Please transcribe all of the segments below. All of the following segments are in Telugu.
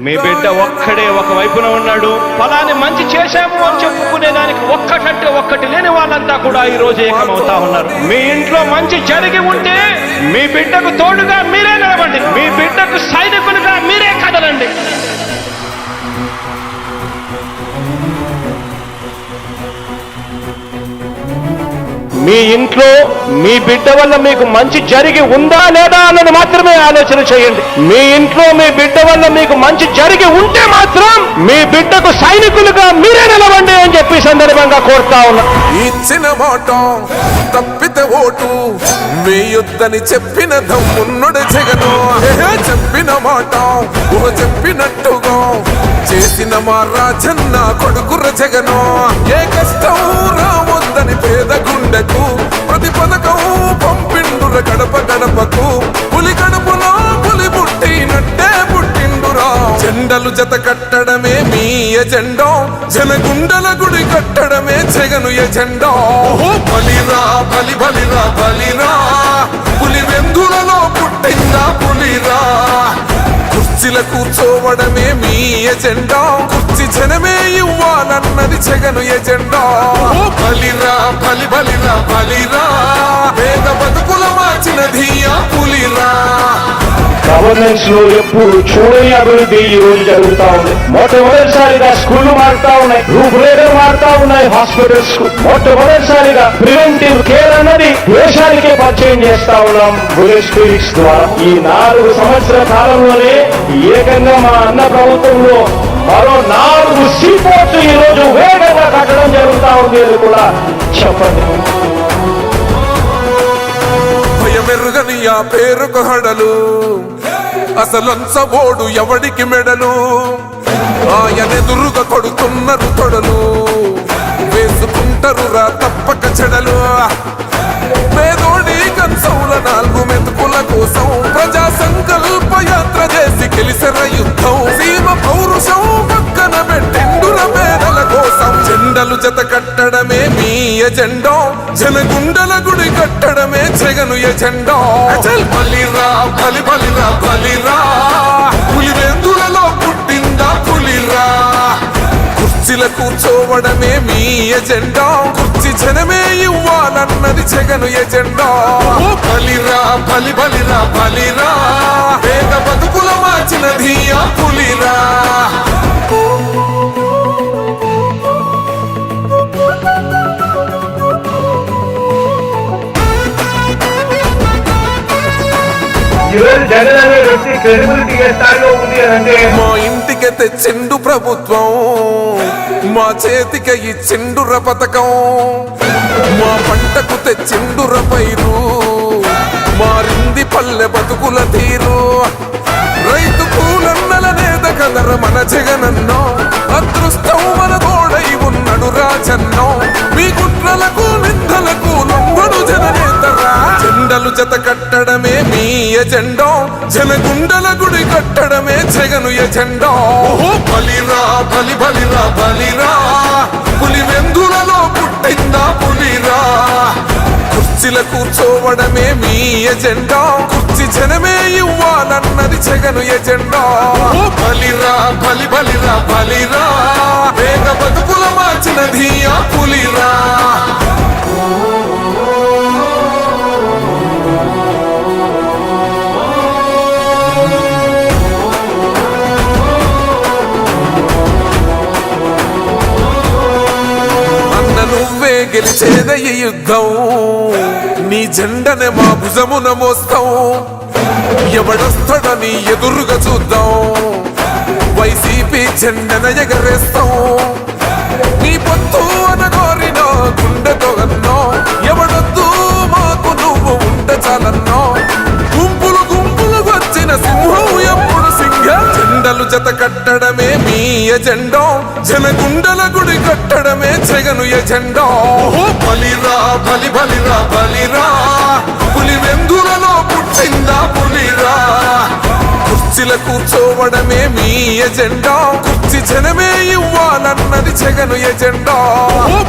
మీ బిడ్డ ఒక్కడే ఒక వైపున ఉన్నాడు. ఫలాన్ని మంచి చేశాము అని చెప్పుకునే దానికి ఒక్కటంటే ఒక్కటి లేని వాళ్ళంతా కూడా ఈ రోజు ఏకమవుతా ఉన్నారు. మీ ఇంట్లో మంచి జరిగి ఉంటే మీ బిడ్డకు తోడుగా మీరే నిలబండి, మీ బిడ్డకు సైనికులుగా మీరే కదలండి. మీ ఇంట్లో మీ బిడ్డ వల్ల మీకు మంచి జరిగి ఉందా లేదా అన్నది మాత్రమే ఆలోచన చేయండి. మీ ఇంట్లో మీ బిడ్డ వల్ల మీకు మంచి జరిగి ఉంటే మాత్రం మీ బిడ్డకు సైనికులుగా మీరే నిలవండి అని చెప్పి సందర్భంగా కోరుతా ఉన్నా. ఇచ్చిన మాట తప్పితే ఓటు మీ యుద్ధని చెప్పిన దమ్మున్నడు జగను. చెప్పిన మాట చెప్పినట్టుగా చేసిన మా రాజన్న కొడుకుర జగను. ఏ కష్టం రావద్దని పేద గుండెకు ప్రతి పథకం పంపిండుర గడప గడపకు. పులి గడపలో పులి పుట్టినట్టే పుట్టిండురా. జెండలు జత కట్టడమే మీ ఎజెండా, జనగుండల గుడి కట్టడమే జగను ఎజెండా. బలిరా బలి బలిరా బలిరా, పులి వెందులలో పుట్టిందా పులిరా. కుర్చీల కూర్చోవడమే మీ ఎజెండా, కుర్చీ జనమే ఇవ్వాలన్నది జగను ఎజెండా. బలిరా బలి బలిరా బలిరా, పేద బతుకుల మార్చినది ఆ పులిరా. గవర్నెన్స్ లో ఎప్పుడు చూడని అభివృద్ధి ఈ రోజు జరుగుతా ఉంది. మొట్టమొదటిసారిగా స్కూళ్లు మారుతా ఉన్నాయి, రూపురేఖలు మారుతా ఉన్నాయి. హాస్పిటల్స్ మొట్టమొదటిసారిగా ప్రివెంటివ్ కేర్ అన్నది దేశానికే పరిచయం చేస్తా ఉన్నాం బుల్లెట్ స్పిరిట్స్ ద్వారా. ఈ 4 సంవత్సరాల కాలంలోనే ఏకంగా మా అన్న ప్రభుత్వంలో మరో 4 సీపోర్ట్స్ ఈ రోజు వేగంగా కట్టడం జరుగుతా ఉంది అని కూడా చెప్పండి. భయమెరుగని ఆ పేరుకు హడలు, అసలంచబోడు ఎవడికి మెడలు. ఆయనెదురుగా కొడుతున్నారు తొడలు, వేసుకుంటారు రా తప్పక చెడలు. పేదోడి కంచంల 4 మెతుకుల కోసం ప్రజా సంకల్ప యాత్ర చేసి గెలిసిన యుద్ధం. సీమ పౌరుషం పక్కన పెట్టిండుర పేదల కోసం. జెండలు జత కట్టడమే మీ ఎజెండా, జనగుండల గుడి కట్టడమే జగను ఎజెండా. బలిరా బలి బలిరా బలిరా, పులి వెందులలో పుట్టిందా పులిరా. కుర్చీల కూర్చోవడమే మీ ఎజెండా, కుర్చీ జనమే ఇవ్వాలన్నది జగను ఎజెండా. బలిరా బలి బలిరా బలిరా, పేద బతుకుల మార్చినది ఆ పులిరా. జగన్ అనే వ్యక్తి క్రెడిబిలిటీ ఏ స్థాయిలో ఉంది అంటే మా ఇంటికి తెచ్చిండు ప్రభుత్వం, మా చేతికి ఇచ్చిండుర పథకం. మా పంటకు తెచ్చిండుర పైరు, మారింది పల్లె బతుకుల తీరు. రైతు కూలన్నల నేత కదర మన జగనన్నో, అదృష్టం మన తోడై ఉన్నడు రాజన్నో. మీ కుట్రలకు నిందలకు లొంగడు జననేతరా. జెండలు జత కట్టడమే మీ ఎజెండా, జనగుండల గుడి కట్టడమే జగను ఎజెండా. బలిరా బలి బలిరా బలిరా, పులి వెందులలో పుట్టిందా పులిరా. కుర్చీల కూర్చోవడమే మీ ఎజెండా, కుర్చీ జనమే ఇవ్వాలన్నది జగను ఎజెండా. బలిరా బలి బలిరా బలిరా, పేద బతుకుల మార్చినది ఆ పులిరా. నువ్వే గెలిచేద ఈ యుద్ధం, నీ జెండనే మా భుజమున మోస్తాం. ఎవడొస్తాడని ఎదురుగా చూద్దాం, వైసీపీ జెండన ఎగరేస్తాం. నీ పొత్తు అనగోరిన గుండెతో అన్నో, ఎవడొద్దు మాకు నువ్వు ఉంటే చాలన్నో. గుంపులు గుంపులు వచ్చిన సింహం ఎప్పుడు సింహ. జెండలు జత కట్టడమే మీ ఎజెండా, జనగుండల గుడి కట్టడమే జగను ఎజెండా. బలిరా బలి బలిరా బలిరా, పులి వెందులలో పుట్టిందా పులిరా. కుర్చీల కూర్చోవడమే మీ ఎజెండా, కుర్చీ జనమే ఇవ్వాలన్నది జగను ఎజెండా.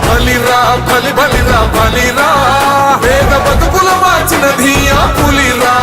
బలిరా బలి బలిరా బలిరా, పేద బతుకుల మార్చినది ఆ పులిరా.